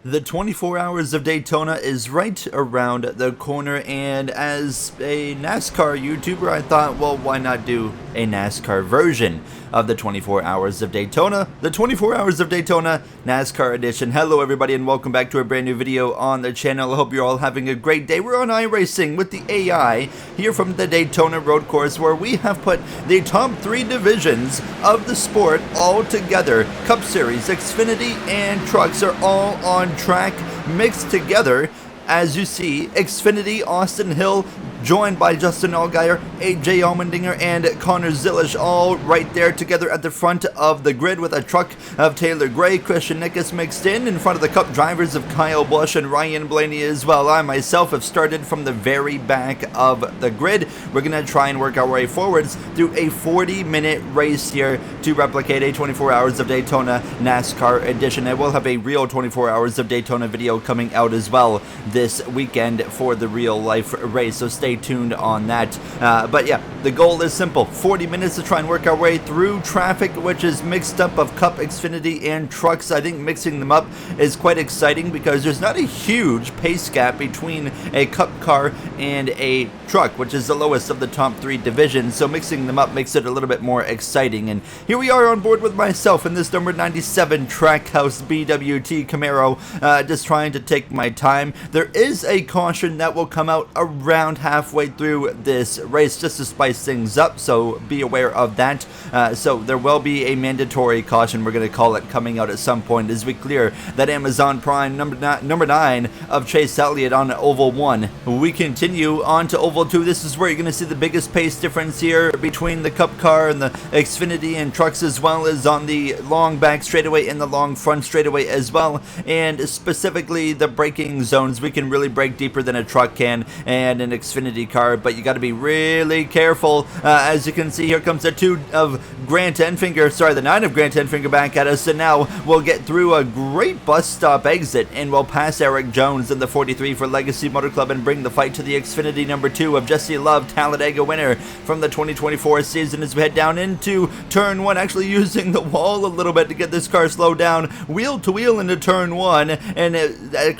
The 24 Hours of Daytona is right around the corner, and as a NASCAR YouTuber, I thought, well, why not do a NASCAR version of the 24 Hours of Daytona? The 24 Hours of Daytona NASCAR edition. Hello everybody and welcome back to a brand new video on the channel. I hope you're all having a great day. We're on iRacing with the AI here from the Daytona road course, where we have put the top 3 divisions of the sport all together. Cup Series, Xfinity, and Trucks are all on track, mixed together. As you see, Xfinity, Austin Hill, joined by Justin Allgaier, AJ Allmendinger, and Connor Zilisch, all right there together at the front of the grid, with a truck of Taylor Gray. Christian Nickus mixed in front of the Cup drivers of Kyle Busch and Ryan Blaney as well. I myself have started from the very back of the grid. We're going to try and work our way forwards through a 40-minute race here to replicate a 24 Hours of Daytona NASCAR edition. I will have a real 24 Hours of Daytona video coming out as well this weekend for the real life race, so stay tuned on that. But yeah, the goal is simple: 40 minutes to try and work our way through traffic, which is mixed up of Cup, Xfinity, and Trucks. I think mixing them up is quite exciting because there's not a huge pace gap between a Cup car and a truck, which is the lowest of the top 3 divisions, so mixing them up makes it a little bit more exciting. And here we are on board with myself in this number 97 Trackhouse BWT Camaro, just trying to take my time. There is a caution that will come out around halfway through this race just to spice things up, so be aware of that. So there will be a mandatory caution, we're going to call it, coming out at some point as we clear that Amazon Prime number 9 of Chase Elliott on Oval 1. We continue on to Oval 2. This is where you're going to see the biggest pace difference here between the Cup car and the Xfinity and Trucks, as well as on the long back straightaway and the long front straightaway as well. And specifically the braking zones, we can really brake deeper than a truck can and an Xfinity car, but you got to be really careful. As you can see, here comes the 2 of Grant Enfinger, sorry, the 9 of Grant Enfinger back at us, and now we'll get through a great bus stop exit and we'll pass Eric Jones in the 43 for Legacy Motor Club and bring the fight to the Xfinity number 2 of Jesse Love, Talladega winner from the 2024 season, as we head down into turn 1, actually using the wall a little bit to get this car slowed down, wheel to wheel into turn 1, and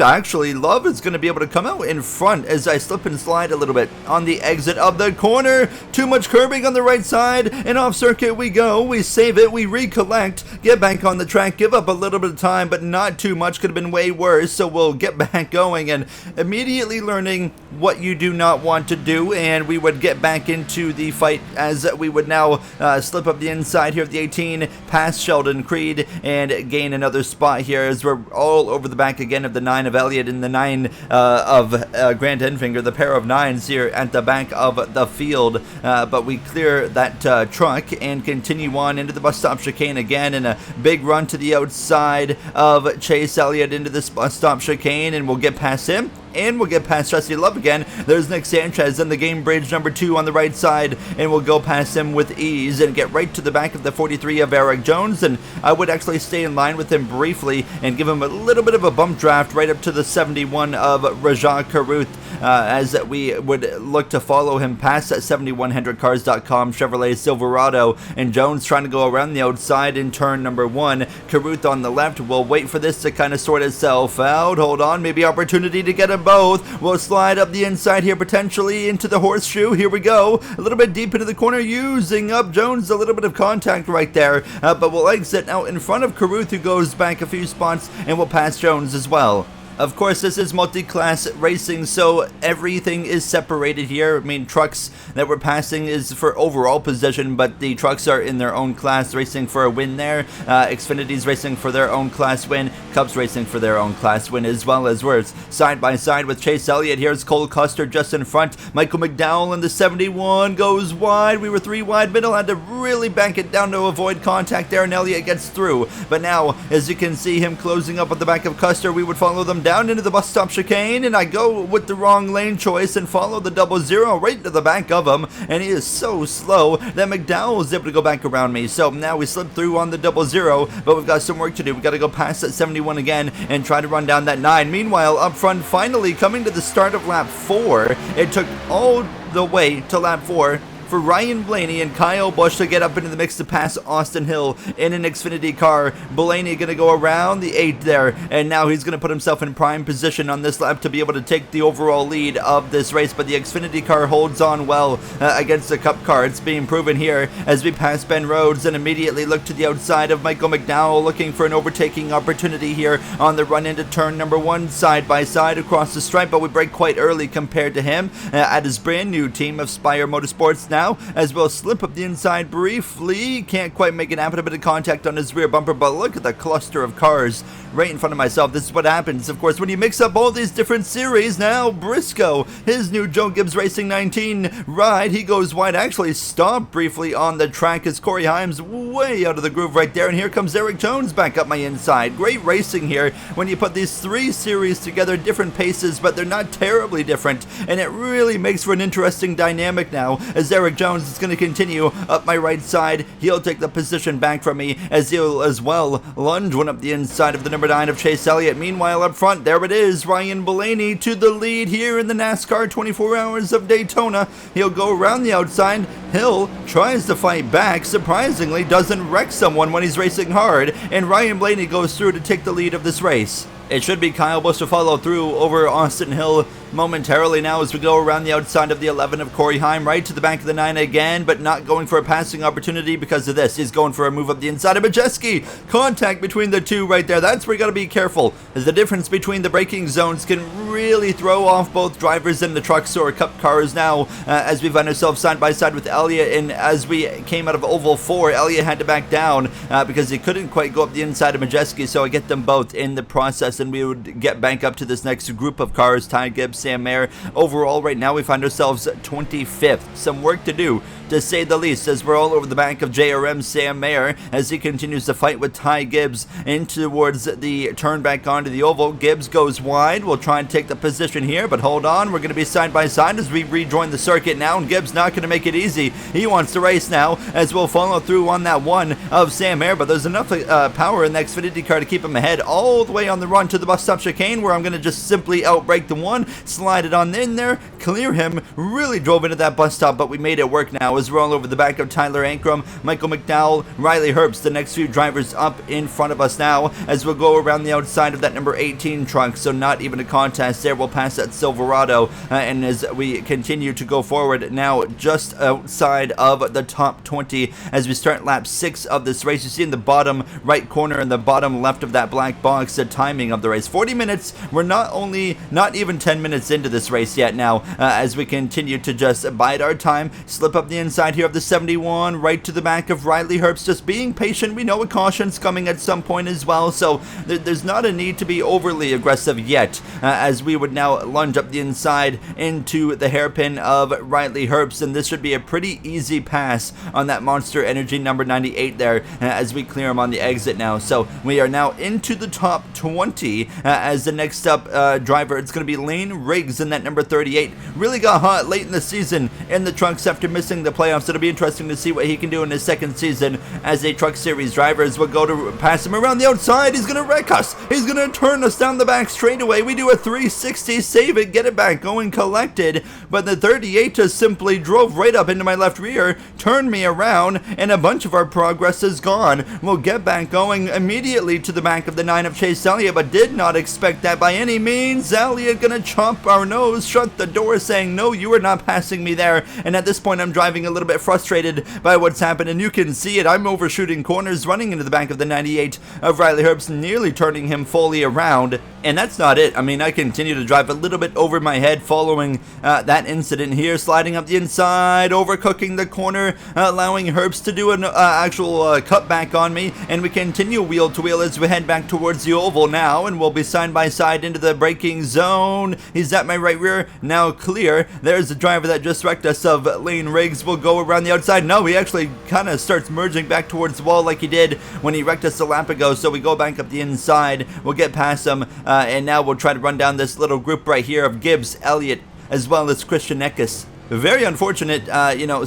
actually Love is going to be able to come out in front as I slip and slide a little bit on the exit of the corner. Too much curbing on the right side, and off circuit we go. We save it, we recollect, get back on the track, give up a little bit of time, but not too much. Could have been way worse, so we'll get back going and immediately learning what you do not want to do, and we would get back into the fight as we would now slip up the inside here of the 18, past Sheldon Creed, and gain another spot here as we're all over the back again of the 9 of Elliott and the 9 of Grant Enfinger, the pair of 9s here at the back of the field. But we clear that truck and continue on into the bus stop chicane again, and a big run to the outside of Chase Elliott into this bus stop chicane, and we'll get past him. And we'll get past Jesse Love again. There's Nick Sanchez in the game bridge number 2 on the right side, and we'll go past him with ease and get right to the back of the 43 of Eric Jones. And I would actually stay in line with him briefly and give him a little bit of a bump draft right up to the 71 of Rajah Caruth, as we would look to follow him past that 7100cars.com Chevrolet Silverado. And Jones trying to go around the outside in turn number 1. Caruth on the left. We'll wait for this to kind of sort itself out. Hold on, maybe opportunity to get a both. We'll slide up the inside here, potentially into the horseshoe. Here we go, a little bit deep into the corner, using up Jones, a little bit of contact right there, but we'll exit out in front of Caruth, who goes back a few spots, and we'll pass Jones as well. Of course, this is multi-class racing, so everything is separated here. I mean, trucks that we're passing is for overall position, but the trucks are in their own class, racing for a win there. Xfinity's racing for their own class win. Cup's racing for their own class win, as well as we're side by side with Chase Elliott. Here's Cole Custer just in front. Michael McDowell in the 71 goes wide. We were 3 wide middle, had to really bank it down to avoid contact there, and Elliott gets through. But now, as you can see him closing up at the back of Custer, we would follow them down into the bus stop chicane, and I go with the wrong lane choice and follow the 00 right to the back of him, and he is so slow that McDowell is able to go back around me. So now we slip through on the 00, but we've got some work to do. We've got to go past that 71 again and try to run down that 9. Meanwhile, up front, finally coming to the start of lap 4, it took all the way to lap 4 for Ryan Blaney and Kyle Busch to get up into the mix to pass Austin Hill in an Xfinity car. Blaney going to go around the 8 there, and now he's going to put himself in prime position on this lap to be able to take the overall lead of this race, but the Xfinity car holds on well against the Cup car. It's being proven here as we pass Ben Rhodes and immediately look to the outside of Michael McDowell, looking for an overtaking opportunity here on the run into turn number 1, side by side across the stripe, but we break quite early compared to him at his brand new team of Spire Motorsports now, as we'll slip up the inside briefly. Can't quite make it happen, a bit of contact on his rear bumper, but look at the cluster of cars right in front of myself. This is what happens, of course, when you mix up all these different series. Now Briscoe, his new Joe Gibbs Racing 19 ride, he goes wide, actually stopped briefly on the track as Corey Himes way out of the groove right there, and here comes Eric Jones back up my inside. Great racing here when you put these 3 series together, different paces, but they're not terribly different, and it really makes for an interesting dynamic now as Eric Jones is going to continue up my right side. He'll take the position back from me as he'll as well lunge one up the inside of the number 9 of Chase Elliott. Meanwhile, up front, there it is, Ryan Blaney to the lead here in the NASCAR 24 Hours of Daytona. He'll go around the outside. Hill tries to fight back, surprisingly doesn't wreck someone when he's racing hard, and Ryan Blaney goes through to take the lead of this race. It should be Kyle Busch to follow through over Austin Hill momentarily now as we go around the outside of the 11 of Corey Heim, right to the back of the 9 again, but not going for a passing opportunity because of this. He's going for a move up the inside of Majeski. Contact between the 2 right there. That's where you got to be careful, as the difference between the braking zones can really throw off both drivers in the trucks or Cup cars now, as we find ourselves side by side with Elliott. And as we came out of Oval 4, Elliott had to back down because he couldn't quite go up the inside of Majeski, so I get them both in the process, and we would get back up to this next group of cars. Ty Gibbs, Sam Mayer. Overall, right now we find ourselves 25th. Some work to do, to say the least, as we're all over the back of JRM Sam Mayer as he continues to fight with Ty Gibbs in towards the turn back onto the oval. Gibbs goes wide. We'll try and take the position here, but hold on, we're going to be side by side as we rejoin the circuit now, and Gibbs not going to make it easy. He wants to race now as we'll follow through on that 1 of Sam Mayer, but there's enough power in the Xfinity car to keep him ahead all the way on the run to the bus stop chicane, where I'm going to just simply outbrake the 1, slide it on in there, clear him. Really drove into that bus stop, but we made it work now as we're all over the back of Tyler Ankrum, Michael McDowell, Riley Herbst, the next few drivers up in front of us now as we'll go around the outside of that number 18 trunk, so not even a contest there. We'll pass that Silverado, and as we continue to go forward now just outside of the top 20 as we start lap 6 of this race. You see in the bottom right corner and the bottom left of that black box the timing of the race. 40 minutes. We're not even 10 minutes into this race yet now, as we continue to just bide our time, slip up the inside here of the 71, right to the back of Riley Herbst, just being patient. We know a caution's coming at some point as well, so there's not a need to be overly aggressive yet, as we would now lunge up the inside into the hairpin of Riley Herbst, and this should be a pretty easy pass on that Monster Energy number 98 there, as we clear him on the exit now. So we are now into the top 20, as the next up driver, it's going to be Lane Riggs in that number 38. Really got hot late in the season in the trucks after missing the playoffs. It'll be interesting to see what he can do in his second season as a Truck Series driver, as we'll go to pass him around the outside. He's going to wreck us. He's going to turn us down the back straightaway. We do a 360, save it, get it back going, collected, but the 38 just simply drove right up into my left rear, turned me around, and a bunch of our progress is gone. We'll get back going immediately to the back of the 9 of Chase Elliott, but did not expect that by any means. Elliott gonna chomp our nose, shut the door, saying, no, you are not passing me there. And at this point, I'm driving a little bit frustrated by what's happened, and you can see it. I'm overshooting corners, running into the back of the 98 of Riley Herbst, nearly turning him fully around. And that's not it. I mean, I continue to drive a little bit over my head following that incident here, sliding up the inside, overcooking the corner, allowing Herbst to do an actual cutback on me, and we continue wheel to wheel as we head back towards the oval now, and we'll be side by side into the braking zone. He's at my right rear, now clear. There's the driver that just wrecked us of Lane Riggs. Will go around the outside. No, he actually kind of starts merging back towards the wall like he did when he wrecked us a lap ago, so we go back up the inside. We'll get past him, and now we'll try to run down this little group right here of Gibbs, Elliott, as well as Christian Eckes. Very unfortunate,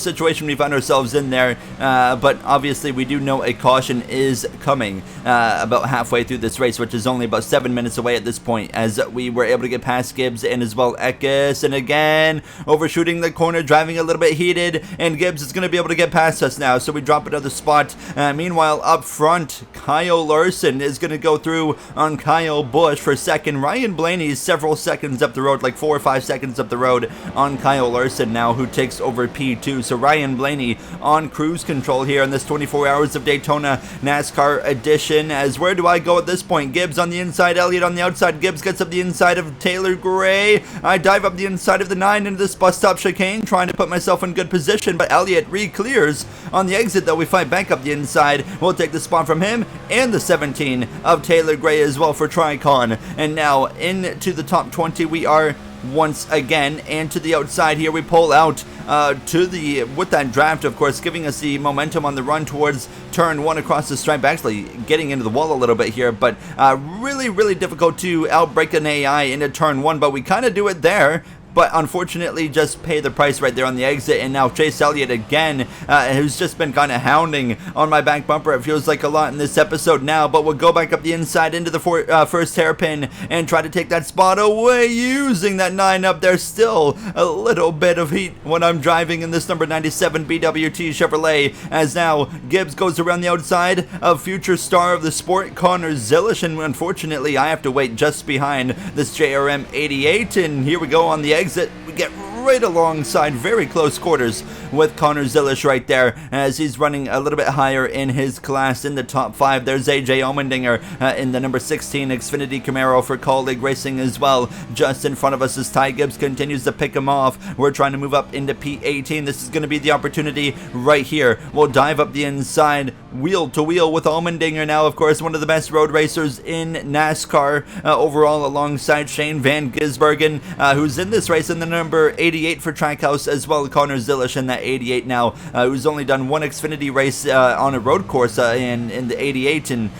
situation we found ourselves in there, but obviously we do know a caution is coming about halfway through this race, which is only about 7 minutes away at this point, as we were able to get past Gibbs and as well Eckes, and again, overshooting the corner, driving a little bit heated, and Gibbs is going to be able to get past us now, so we drop another spot. Meanwhile, up front, Kyle Larson is going to go through on Kyle Busch for second. Ryan Blaney's several seconds up the road, like 4 or 5 seconds up the road on Kyle Larson now, who takes over P2. So Ryan Blaney on cruise control here in this 24 Hours of Daytona NASCAR edition. As where do I go at this point? Gibbs on the inside, Elliott on the outside. Gibbs gets up the inside of Taylor Gray. I dive up the inside of the 9 into this bus stop chicane, trying to put myself in good position, but Elliott re-clears on the exit, though. We fight back up the inside. We'll take the spot from him and the 17 of Taylor Gray as well for Tricon. And now into the top 20 we are once again, and to the outside here we pull out with that draft, of course, giving us the momentum on the run towards turn 1 across the stripe, actually getting into the wall a little bit here, but really difficult to outbrake an AI into turn 1, but we kind of do it there. But unfortunately just pay the price right there on the exit. And now Chase Elliott again, who's just been kind of hounding on my back bumper. It feels like a lot in this episode now, but we'll go back up the inside into the first hairpin and try to take that spot away using that 9 up there. Still a little bit of heat when I'm driving in this number 97 BWT Chevrolet, as now Gibbs goes around the outside of future star of the sport Connor Zilisch, and unfortunately I have to wait just behind this JRM 88. And here we go on the exit. We get right alongside, very close quarters with Connor Zilisch right there, as he's running a little bit higher in his class in the top 5. There's AJ Allmendinger in the number 16 Xfinity Camaro for Colleague Racing as well, just in front of us as Ty Gibbs continues to pick him off. We're trying to move up into P18. This is going to be the opportunity right here. We'll dive up the inside, wheel to wheel with Allmendinger now, of course, one of the best road racers in NASCAR overall, alongside Shane Van Gisbergen, who's in this race in the number 88 for Trackhouse, as well as Connor Zilisch in that 88 now, who's only done one Xfinity race on a road course in the 88, and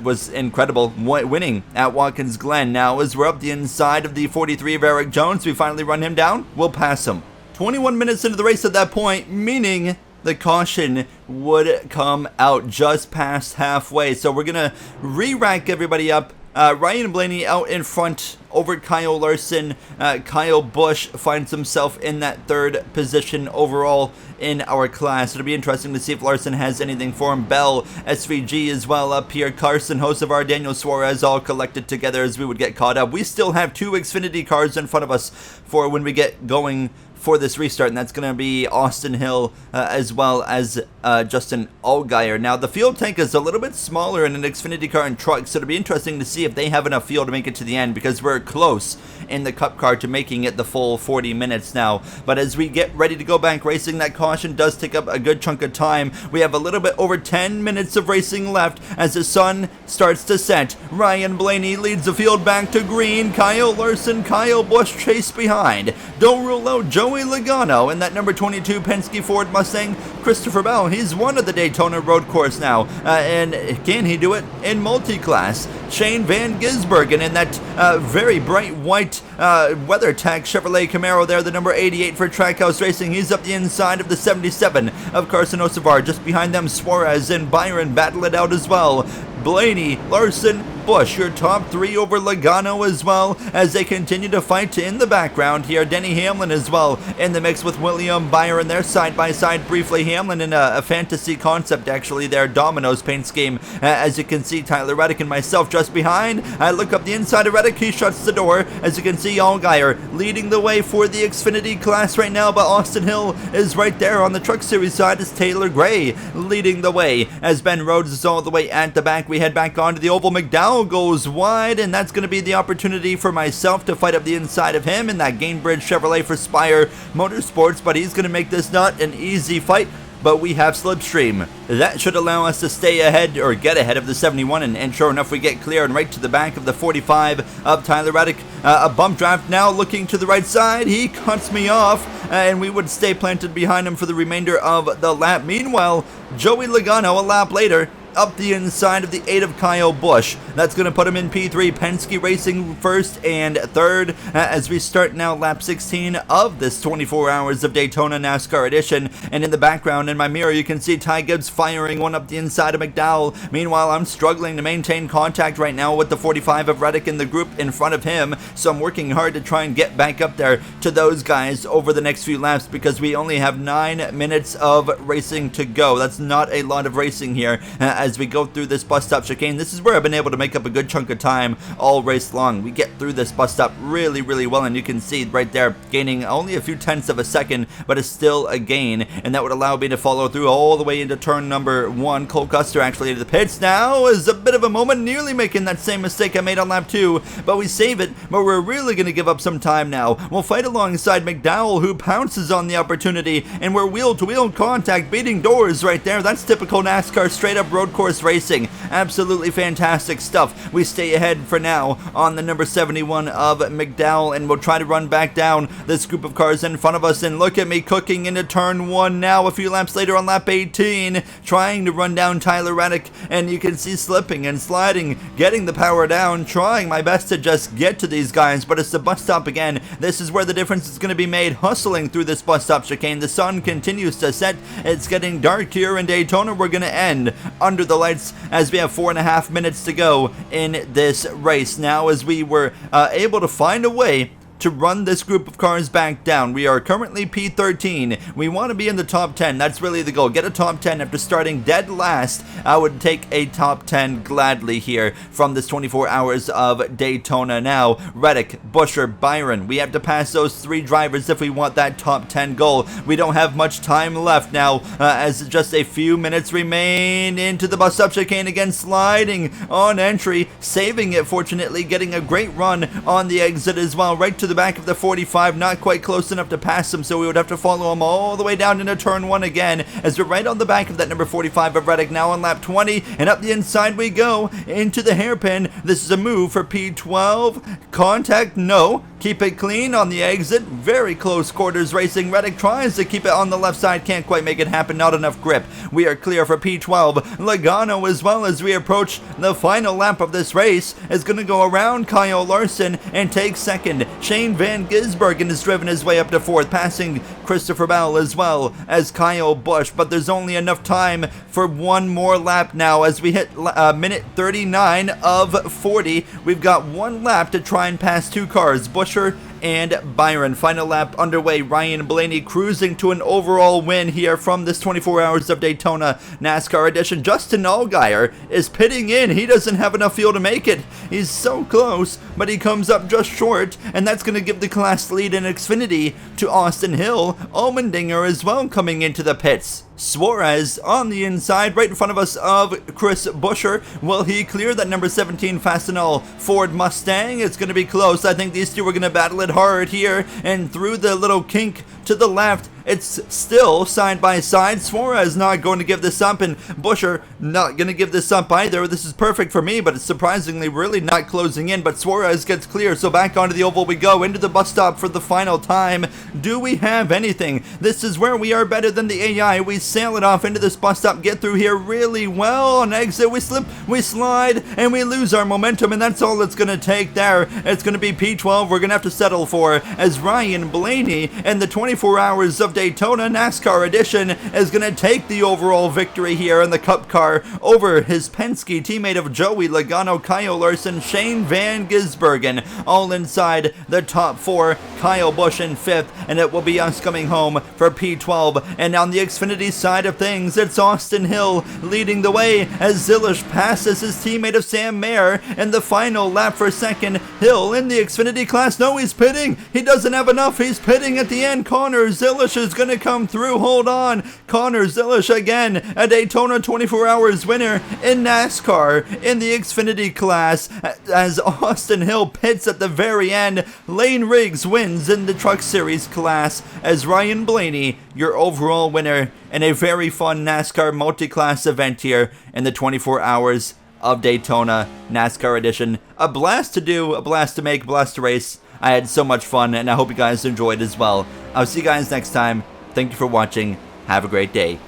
was incredible, winning at Watkins Glen. Now, as we're up the inside of the 43 of Eric Jones, we finally run him down. We'll pass him. 21 minutes into the race at that point, meaning the caution would come out just past halfway. So we're going to re-rank everybody up. Ryan Blaney out in front over Kyle Larson. Kyle Busch finds himself in that 3rd position overall in our class. It'll be interesting to see if Larson has anything for him. Bell, SVG as well up here. Carson, Hocevar, Daniel Suarez all collected together as we would get caught up. We still have 2 Xfinity cars in front of us for when we get going for this restart, and that's going to be Austin Hill as well as Justin Allgaier. Now, the fuel tank is a little bit smaller in an Xfinity car and truck, so it'll be interesting to see if they have enough fuel to make it to the end, because we're close in the Cup car to making it the full 40 minutes now. But as we get ready to go back racing, that caution does take up a good chunk of time. We have a little bit over 10 minutes of racing left as the sun starts to set. Ryan Blaney leads the field back to green. Kyle Larson, Kyle Busch chase behind. Don't rule out Joey Logano in that number 22 Penske Ford Mustang. Christopher Bell, he's won at the Daytona road course now, and can he do it in multi-class? Shane Van Gisbergen in that very bright white WeatherTech Chevrolet Camaro there, the number 88 for Trackhouse Racing. He's up the inside of the 77 of Carson Hocevar. Just behind them, Suarez and Byron battle it out as well. Blaney, Larson, Busch, your top 3 over Logano as well, as they continue to fight in the background here. Denny Hamlin as well in the mix with William Byron there, side by side briefly. Hamlin in a fantasy concept actually there, Domino's paint scheme. As you can see, Tyler Reddick and myself just behind. I look up the inside of Reddick, he shuts the door. As you can see, Allgaier leading the way for the Xfinity class right now, but Austin Hill is right there on the Truck Series side as Taylor Gray leading the way. As Ben Rhodes is all the way at the back, we head back onto the oval. McDowell goes wide, and that's going to be the opportunity for myself to fight up the inside of him in that Gainbridge Chevrolet for Spire Motorsports, but he's going to make this not an easy fight. But we have Slipstream. That should allow us to stay ahead, or get ahead of the 71, and sure enough, we get clear and right to the back of the 45 of Tyler Reddick. A bump draft now looking to the right side. He cuts me off, and we would stay planted behind him for the remainder of the lap. Meanwhile, Joey Logano, a lap later, up the inside of the 8 of Kyle Busch. That's going to put him in P3. Penske Racing first and third as we start now lap 16 of this 24 Hours of Daytona NASCAR edition. And in the background in my mirror, you can see Ty Gibbs firing one up the inside of McDowell. Meanwhile, I'm struggling to maintain contact right now with the 45 of Reddick in the group in front of him, so I'm working hard to try and get back up there to those guys over the next few laps because we only have 9 minutes of racing to go. That's not a lot of racing here as we go through this bus stop chicane. This is where I've been able to make up a good chunk of time all race long. We get through this bus stop really well, and you can see right there gaining only a few tenths of a second, but it's still a gain, and that would allow me to follow through all the way into turn number 1. Cole Custer actually into the pits now is a bit of a moment, nearly making that same mistake I made on lap 2, but we save it. But we're really going to give up some time now. We'll fight alongside McDowell, who pounces on the opportunity, and we're wheel-to-wheel contact, beating doors right there. That's typical NASCAR straight-up road course racing. Absolutely fantastic stuff. We stay ahead for now on the number 71 of McDowell, and we'll try to run back down this group of cars in front of us. And look at me cooking into turn 1 now, a few laps later on lap 18, trying to run down Tyler Reddick, and you can see slipping and sliding, getting the power down, trying my best to just get to these guys, but it's the bus stop again. This is where the difference is going to be made, hustling through this bus stop chicane. The sun continues to set. It's getting dark here in Daytona. We're going to end under the lights as we have 4.5 minutes to go in this race. Now, as we were able to find a way to run this group of cars back down. We are currently P13. We want to be in the top 10. That's really the goal. Get a top 10 after starting dead last. I would take a top 10 gladly here from this 24 Hours of Daytona. Now, Reddick, Busher, Byron. We have to pass those 3 drivers if we want that top 10 goal. We don't have much time left now as just a few minutes remain into the bus stop chicane again, sliding on entry, saving it fortunately, getting a great run on the exit as well, right to the back of the 45, not quite close enough to pass him, so we would have to follow him all the way down into turn 1 again, as we're right on the back of that number 45 of Reddick, now on lap 20, and up the inside we go, into the hairpin. This is a move for P12, contact, no, keep it clean on the exit, very close quarters racing. Reddick tries to keep it on the left side, can't quite make it happen, not enough grip. We are clear for P12. Logano, as well, as we approach the final lap of this race, is going to go around Kyle Larson and take second. Shane Van Gisbergen has driven his way up to 4th, passing Christopher Bell as well as Kyle Busch, but there's only enough time for one more lap now as we hit minute 39 of 40. We've got one lap to try and pass 2 cars, Busher and Byron. Final lap underway. Ryan Blaney cruising to an overall win here from this 24 Hours of Daytona NASCAR edition. Justin Allgaier is pitting in. He doesn't have enough fuel to make it. He's so close, but he comes up just short, and that's going to give the class lead in Xfinity to Austin Hill. Allmendinger as well coming into the pits. Suarez on the inside, right in front of us of Chris Busher. Will he clear that number 17 Fastenal Ford Mustang? It's going to be close. I think these two are going to battle it hard here, and through the little kink to the left, it's still side by side. Suarez not going to give this up, and Busher not going to give this up either. This is perfect for me, but it's surprisingly really not closing in. But Suarez gets clear, so back onto the oval we go, into the bus stop for the final time. Do we have anything? This is where we are better than the AI. We sail it off into this bus stop, get through here really well. On exit, we slip, we slide, and we lose our momentum, and that's all it's going to take there. It's going to be P12 we're going to have to settle for, as Ryan Blaney and the 24 Hours of Daytona NASCAR edition is going to take the overall victory here in the Cup car over his Penske teammate of Joey Logano, Kyle Larson, Shane Van Gisbergen, all inside the top 4. Kyle Busch in 5th, and it will be us coming home for P12. And on the Xfinity side of things, it's Austin Hill leading the way as Zilish passes his teammate of Sam Mayer in the final lap for second. Hill in the Xfinity class, no, he's pitting. He doesn't have enough. He's pitting at the end. Connor Zilish is going to come through. Hold on. Connor Zilish again, a Daytona 24 Hours winner in NASCAR in the Xfinity class, as Austin Hill pits at the very end. Lane Riggs wins in the Truck Series class as Ryan Blaney, your overall winner in a very fun NASCAR multi-class event here in the 24 Hours of Daytona NASCAR edition. A blast to do, a blast to make, a blast to race. I had so much fun, and I hope you guys enjoyed as well. I'll see you guys next time. Thank you for watching. Have a great day.